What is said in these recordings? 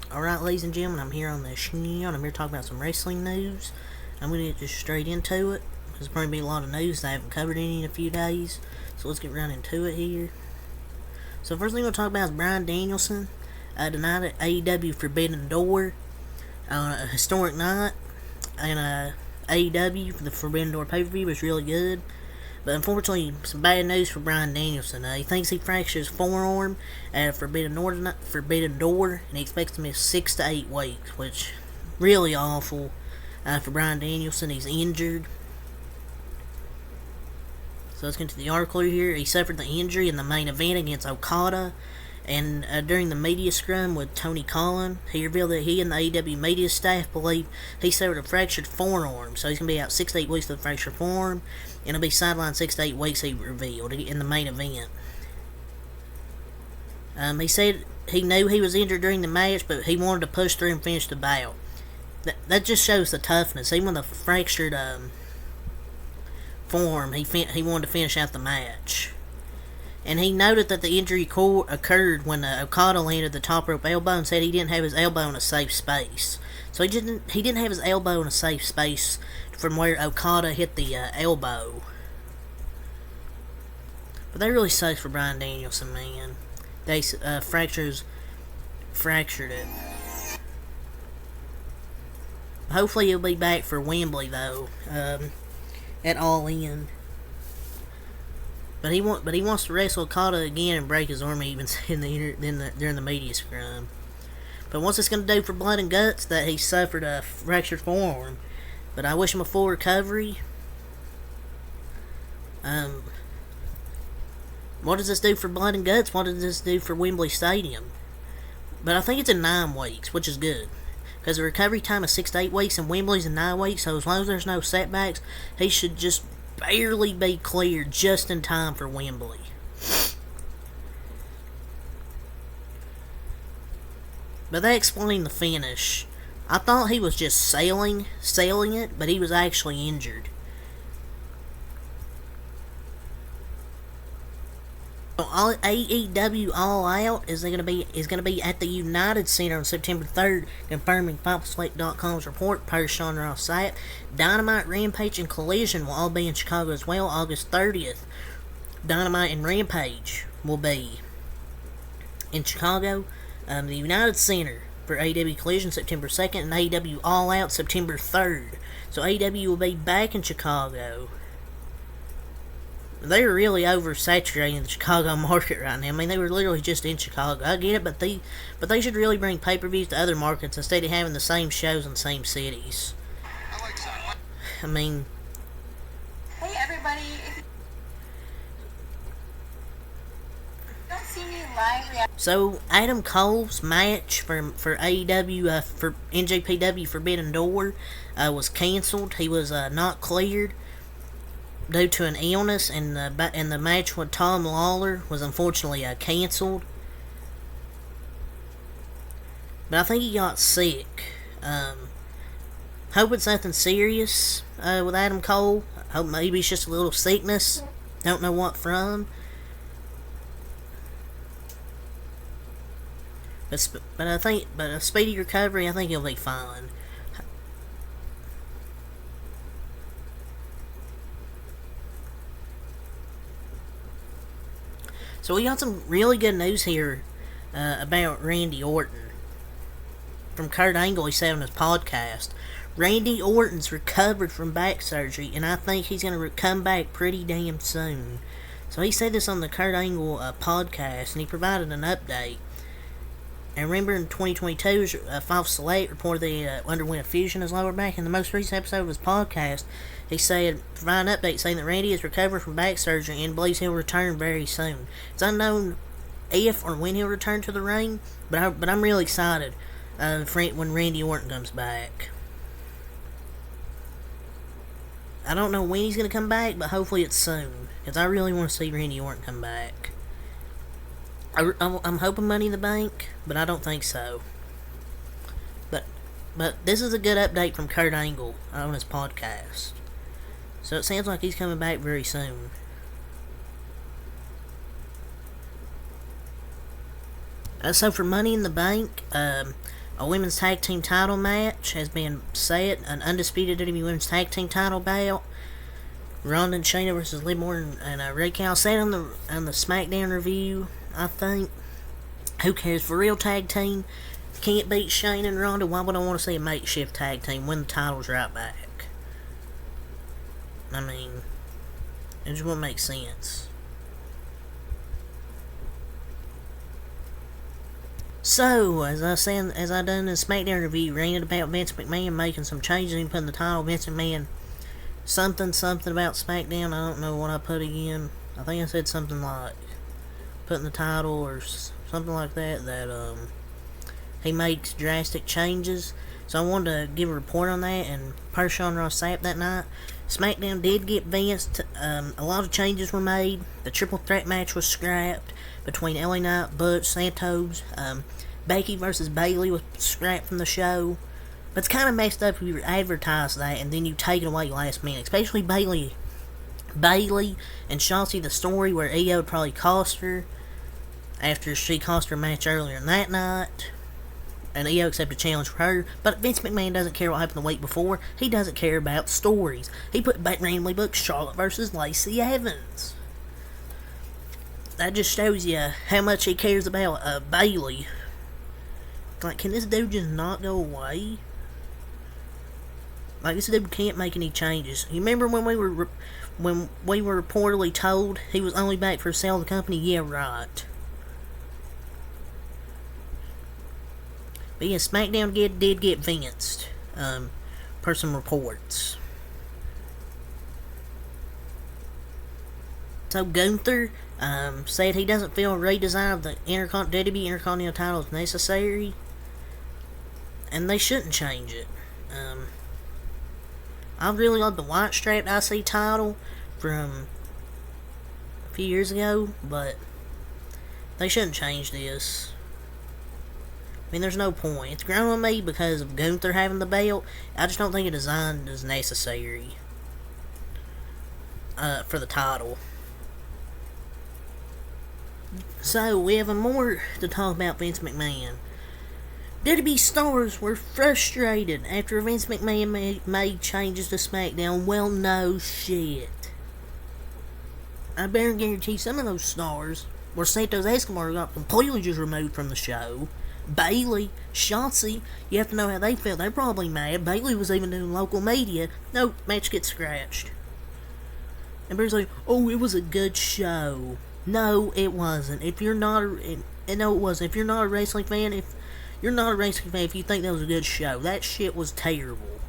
Alright, ladies and gentlemen, I'm here on the channel. I'm here to talk about some wrestling news. I'm going to get just straight into it. There's probably be a lot of news that I haven't covered any in a few days. So let's get right into it here. So first thing we'll talk about is Bryan Danielson. Tonight at AEW Forbidden Door. On a historic night. And AEW for the Forbidden Door pay-per-view was really good. But unfortunately, some bad news for Bryan Danielson. He thinks he fractured his forearm at Forbidden Door, and he expects to miss 6 to 8 weeks, which really awful for Bryan Danielson. He's injured. So let's get to the article here. He suffered the injury in the main event against Okada, and during the media scrum with Tony Khan, he revealed that he and the AEW media staff believe he suffered a fractured forearm. So he's going to be out 6 to 8 weeks with a fractured forearm, and he'll be sidelined 6 to 8 weeks, he revealed, in the main event. He said he knew he was injured during the match, but he wanted to push through and finish the bout. That just shows the toughness. Even with a fractured forearm, he wanted to finish out the match. And he noted that the injury occurred when Okada landed the top rope elbow, and said he didn't have his elbow in a safe space. So he didn't have his elbow in a safe space from where Okada hit the elbow. But that really sucks for Bryan Danielson, man. They fractured it. Hopefully he'll be back for Wembley though, at All In. But he wants to wrestle Okada again and break his arm, even during the media scrum. But what's this going to do for Blood and Guts that he suffered a fractured forearm? But I wish him a full recovery. What does this do for Blood and Guts? What does this do for Wembley Stadium? But I think it's in 9 weeks, which is good. Because the recovery time is 6 to 8 weeks, and Wembley's in 9 weeks, so as long as there's no setbacks, he should just barely be cleared just in time for Wembley. But they explained the finish. I thought he was just sailing it, but he was actually injured. AEW All Out is going to be at the United Center on September 3rd, confirming FightfulSelect.com's report per Sean Ross site. Dynamite, Rampage, and Collision will all be in Chicago as well, August 30th. Dynamite and Rampage will be in Chicago. The United Center for AEW Collision September 2nd, and AEW All Out September 3rd. So AEW will be back in Chicago. They're really oversaturating the Chicago market right now. I mean, they were literally just in Chicago. I get it, but they should really bring pay-per-views to other markets instead of having the same shows in the same cities. I mean, hey everybody, if you don't see me live so Adam Cole's match for AEW for NJPW Forbidden Door was canceled. He was not cleared due to an illness, and the match with Tom Lawler was unfortunately canceled. But I think he got sick. Hope it's nothing serious with Adam Cole. Hope maybe it's just a little sickness. Don't know what from. But a speedy recovery, I think he'll be fine. So we got some really good news here about Randy Orton. From Kurt Angle, he said on his podcast, Randy Orton's recovered from back surgery, and I think he's going to come back pretty damn soon. So he said this on the Kurt Angle podcast, and he provided an update. And remember in 2022, Fightful Select reported that he underwent a fusion in his lower back. In the most recent episode of his podcast, he said, provide an update saying that Randy is recovered from back surgery and believes he'll return very soon. It's unknown if or when he'll return to the ring, but I'm really excited when Randy Orton comes back. I don't know when he's going to come back, but hopefully it's soon, because I really want to see Randy Orton come back. I'm hoping Money in the Bank, but I don't think so. But this is a good update from Kurt Angle on his podcast. So it sounds like he's coming back very soon. So for Money in the Bank, a women's tag team title match has been set. An undisputed WWE women's tag team title bout. Ronda and Shayna versus Liv Morgan and Raquel. Said on the SmackDown review, I think. Who cares? For real tag team, can't beat Shayna and Ronda. Why would I want to see a makeshift tag team win the titles right back? I mean, it just wouldn't make sense. So, as I done in the SmackDown review, ranted about Vince McMahon making some changes and putting the title Vince McMahon something about SmackDown. I don't know what I put again. I think I said something like putting the title or something like that he makes drastic changes. So I wanted to give a report on that, and per Sean Ross Sapp that night, SmackDown did get Vince. A lot of changes were made. The triple threat match was scrapped between LA Knight, Butch, Santos. Becky versus Bayley was scrapped from the show. But it's kind of messed up if you advertise that and then you take it away last minute. Especially Bayley and Shotzi, the story where Io would probably cost her after she cost her match earlier in that night. And Io accepted a challenge for her. But Vince McMahon doesn't care what happened the week before. He doesn't care about stories. He randomly booked Charlotte versus Lacey Evans. That just shows you how much he cares about Bayley. Like, can this dude just not go away? Like, this dude can't make any changes. You remember when we were reportedly told he was only back for a sale of the company? Yeah, right. But yeah, SmackDown did get Vinced, per some reports. So Gunther said he doesn't feel a redesign of the WWE Intercontinental title is necessary, and they shouldn't change it. I really like the white strap IC title from a few years ago, but they shouldn't change this. I mean, there's no point. It's grown on me because of Gunther having the belt. I just don't think a design is necessary for the title. So, we have more to talk about Vince McMahon. WWE stars were frustrated after Vince McMahon made changes to SmackDown. Well, no shit. I better guarantee some of those stars where Santos Escobar got completely just removed from the show. Bayley, Shotzi, you have to know how they felt. They're probably mad. Bayley was even doing local media. No, match gets scratched. And everybody's like, oh, it was a good show. No, it wasn't. If you're not If you're not a wrestling fan, if you think that was a good show, that shit was terrible.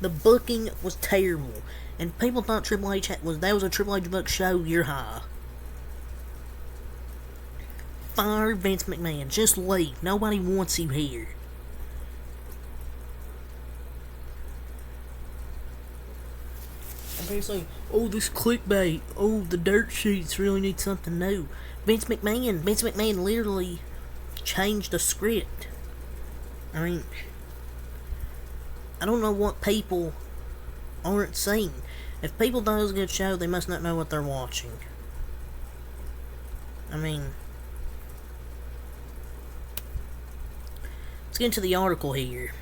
The booking was terrible. And people thought Triple H was a Triple H book show, you're high. Fire Vince McMahon. Just leave. Nobody wants you here. And people say, oh, this clickbait. Oh, the dirt sheets really need something new. Vince McMahon literally changed the script. I mean, I don't know what people aren't seeing. If people thought it was a good show, they must not know what they're watching. I mean, let's get into the article here.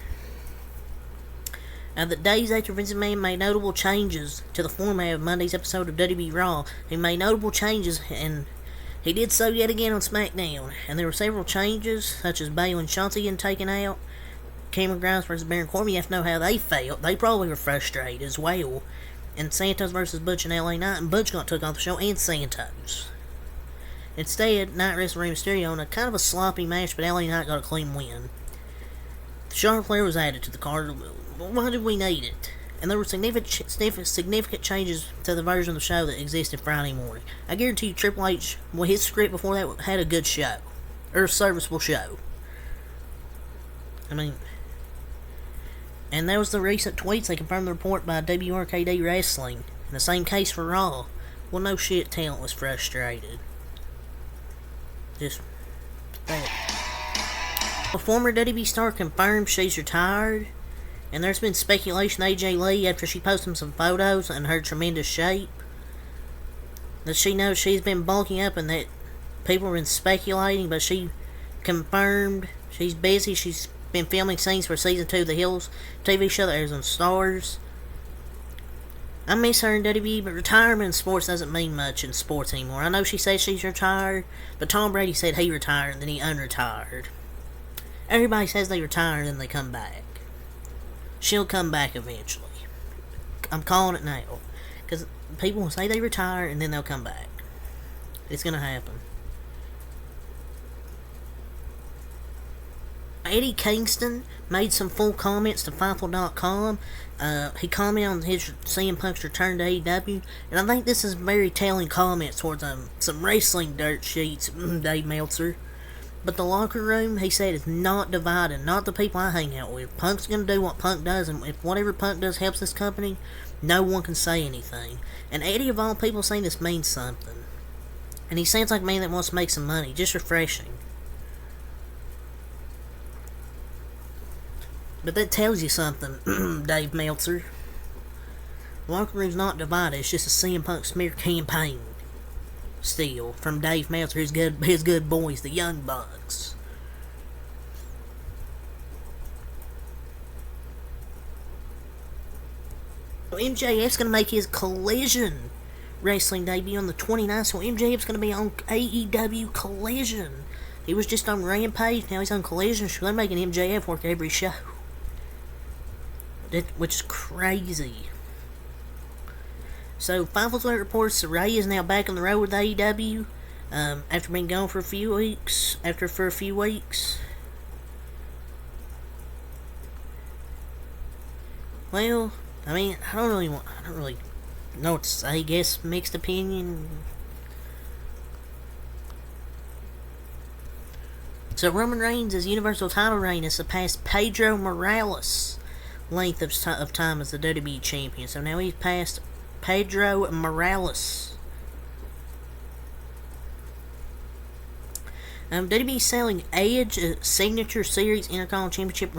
Now, the days after Vince McMahon made notable changes to the format of Monday's episode of WWE Raw, he made notable changes, and he did so yet again on SmackDown. And there were several changes, such as Bayley and Shotzi getting taken out, Cameron Grimes versus Baron Corbin. You have to know how they felt. They probably were frustrated as well. And Santos versus Butch and LA Knight, and Butch got took off the show, and Santos. Instead, Knight wrestled Rey Mysterio in a kind of a sloppy match, but LA Knight got a clean win. The Charlotte Flair was added to the card. Why did we need it? And there were significant changes to the version of the show that existed Friday morning. I guarantee you Triple H, well, his script before that had a good show. Or a serviceable show. I mean, and there was the recent tweets that confirmed the report by WRKD Wrestling. In the same case for Raw. Well, no shit, talent was frustrated. Just that. A former WWE star confirmed she's retired. And there's been speculation AJ Lee, after she posted some photos in her tremendous shape, that she knows she's been bulking up and that people have been speculating, but she confirmed she's busy. She's been filming scenes for season 2 of The Hills TV show that airs on Stars. I miss her in WWE, but retirement in sports doesn't mean much in sports anymore. I know she says she's retired, but Tom Brady said he retired and then he unretired. Everybody says they retire and then they come back. She'll come back eventually. I'm calling it now. Because people will say they retire and then they'll come back. It's going to happen. Eddie Kingston made some full comments to Fightful.com. He commented on his CM Punk's return to AEW, and I think this is very telling comments towards some wrestling dirt sheets, Dave Meltzer. But the locker room, he said, is not divided, not the people I hang out with. Punk's going to do what Punk does, and if whatever Punk does helps this company, no one can say anything. And Eddie, of all people, saying this means something. And he sounds like a man that wants to make some money, just refreshing. But that tells you something, Dave Meltzer. Locker room's not divided, it's just a CM Punk smear campaign. Still, from Dave Meltzer, his good boys, the Young Bucks. MJF's going to make his Collision wrestling debut on the 29th, so MJF's going to be on AEW Collision. He was just on Rampage, now he's on Collision, so they're making MJF work every show. Which is crazy. So, Fightful's Alert reports that Ray is now back on the road with AEW after being gone for a few weeks. Well, I mean, I don't really know what to say. I guess mixed opinion. So, Roman Reigns' Universal title reign has surpassed Pedro Morales' length of time as the WWE champion. So now he's passed Pedro Morales. WWE selling Edge Signature Series Intercontinental Championship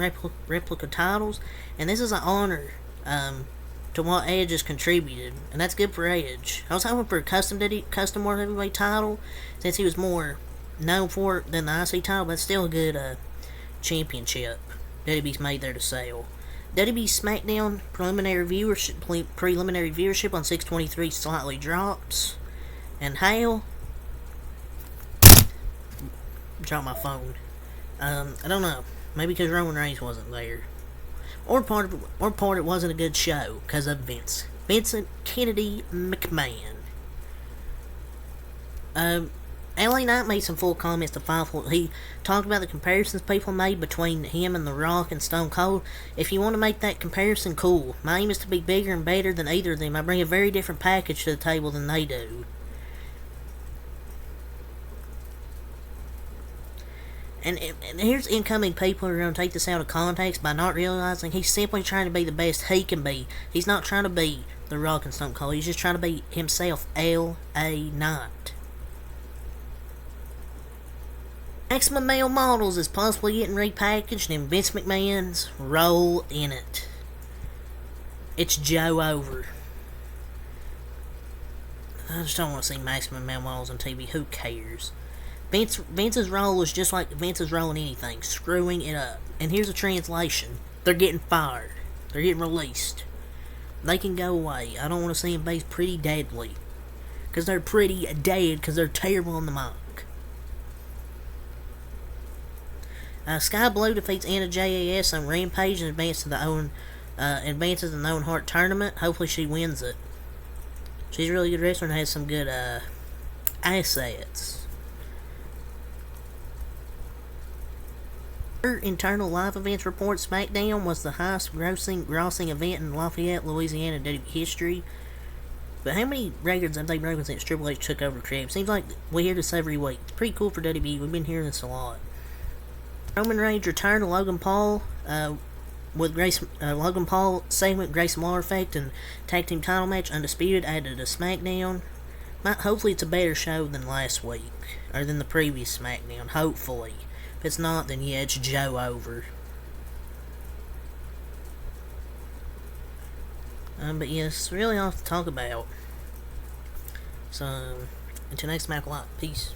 replica titles, and this is an honor to what Edge has contributed, and that's good for Edge. I was hoping for a custom World Heavyweight title, since he was more known for it than the IC title, but still a good championship WWE's made there to sell. WWE SmackDown preliminary viewership on 6/23 slightly drops. And hell, dropped my phone. I don't know. Maybe because Roman Reigns wasn't there, or part it wasn't a good show because of Vincent Kennedy McMahon. LA Knight made some full comments to Fightful. He talked about the comparisons people made between him and The Rock and Stone Cold. If you want to make that comparison, cool. My aim is to be bigger and better than either of them. I bring a very different package to the table than they do. And here's incoming people who are going to take this out of context by not realizing he's simply trying to be the best he can be. He's not trying to be The Rock and Stone Cold. He's just trying to be himself, L.A. Knight. Maximum Male Models is possibly getting repackaged in Vince McMahon's role in it. It's Joe over. I just don't want to see Maximum Male Models on TV. Who cares? Vince's role is just like Vince's role in anything, screwing it up. And here's a translation. They're getting fired. They're getting released. They can go away. I don't want to see them base pretty deadly. Because they're pretty dead, because they're terrible on the mic. Sky Blue defeats Anna JAS on Rampage and advances in the Owen Hart tournament. Hopefully she wins it. She's a really good wrestler and has some good assets. Her internal live events report, SmackDown was the highest grossing event in Lafayette, Louisiana WWE history. But how many records have they broken since Triple H took over the crib? Seems like we hear this every week. It's pretty cool for WWE. We've been hearing this a lot. Roman Reigns returned to Logan Paul with Logan Paul segment, Grayson Waller effect, and tag team title match, Undisputed, added to SmackDown. Hopefully it's a better show than last week, or than the previous SmackDown, hopefully. If it's not, then yeah, it's Joe over. But yeah, it's really all to talk about. So, until next time, peace.